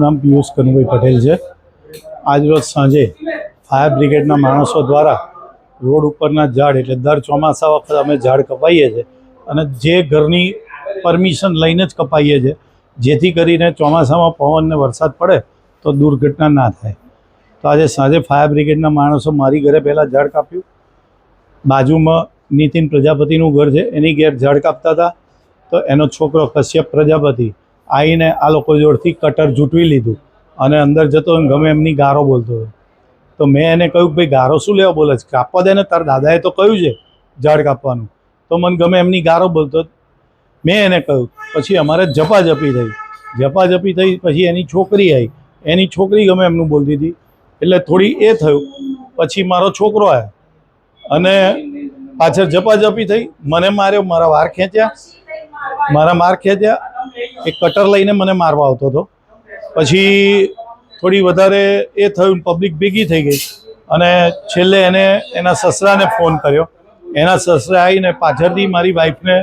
નામ પિયુષ કનુભાઈ પટેલ છે। આજરોજ સાંજે ફાયર બ્રિગેડના માણસો દ્વારા રોડ ઉપરના ઝાડ એટલે દર ચોમાસા વખતે અમે ઝાડ કપાઈએ છીએ અને જે ઘરની પરમિશન લઈને જ કપાઈએ છીએ જેથી કરીને ચોમાસામાં પવન ને વરસાદ પડે તો દુર્ઘટના ના થાય। તો આજે સાંજે ફાયર બ્રિગેડના માણસો મારી ઘરે પહેલાં ઝાડ કાપ્યું, બાજુમાં નીતિન પ્રજાપતિનું ઘર છે એની ઘેર ઝાડ કાપતા હતા તો એનો છોકરો કશ્યપ પ્રજાપતિ આવીને આ લોકો જોડથી કટર ઝૂંટવી લીધું અને અંદર જતો ગમે એમની ગારો બોલતો હતો। તો મેં એને કહ્યું કે ભાઈ ગારો શું લેવા બોલે છે, કાપવા દે ને, તારા દાદાએ તો કહ્યું છે ઝાડ કાપવાનું, તો મને ગમે એમની ગારો બોલતો। મેં એને કહ્યું, પછી અમારે ઝપાઝપી થઈ પછી એની છોકરી આવી, એની છોકરી ગમે એમનું બોલતી હતી એટલે થોડી એ થયું। પછી મારો છોકરો આવ્યો અને પાછળ ઝપાઝપી થઈ, મને માર્યો, મારા માર ખેંચ્યા, એક કટર લઈને મને મારવા આવતો હતો। પછી થોડી વધારે એ થયું, પબ્લિક ભેગી થઈ ગઈ અને છેલ્લે એને એના સસરાને ફોન કર્યો। એના સસરા આવીને પાછળથી મારી વાઈફને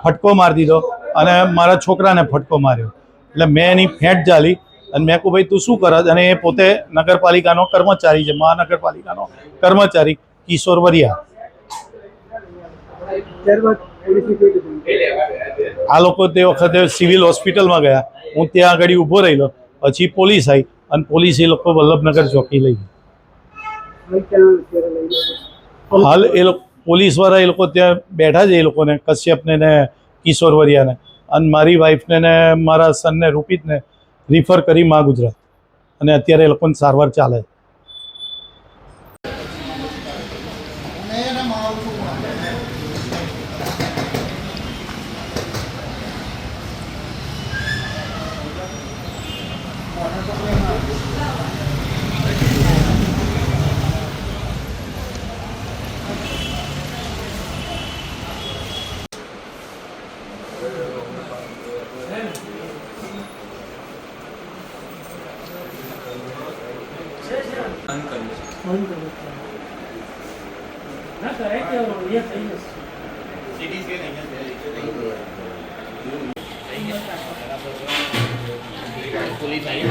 ફટકો મારી દીધો અને મારા છોકરાને ફટકો માર્યો। એટલે મેં એની ફેંટ ઝાલી અને મેં કહું ભાઈ તું શું કરે? અને એ પોતે નગરપાલિકાનો કર્મચારી છે, મહાનગરપાલિકાનો કર્મચારી કિશોર વરિયા। આ લોકો તે વખતે સિવિલ હોસ્પિટલમાં ગયા, હું ત્યાં આગળ ઊભો રહેલો, પછી પોલીસ આવી અને પોલીસ એ લોકો વલ્લભનગર ચોકી લઈ ગઈ। હાલ એ લોકો પોલીસવાળા એ લોકો ત્યાં બેઠા છે, એ લોકોને કશ્યપને ને કિશોર વરિયાને, અને મારી વાઈફને ને મારા સનને રૂપિતને રિફર કરી મા ગુજરાત અને અત્યારે એ લોકોની સારવાર ચાલે છે। पुलिस आई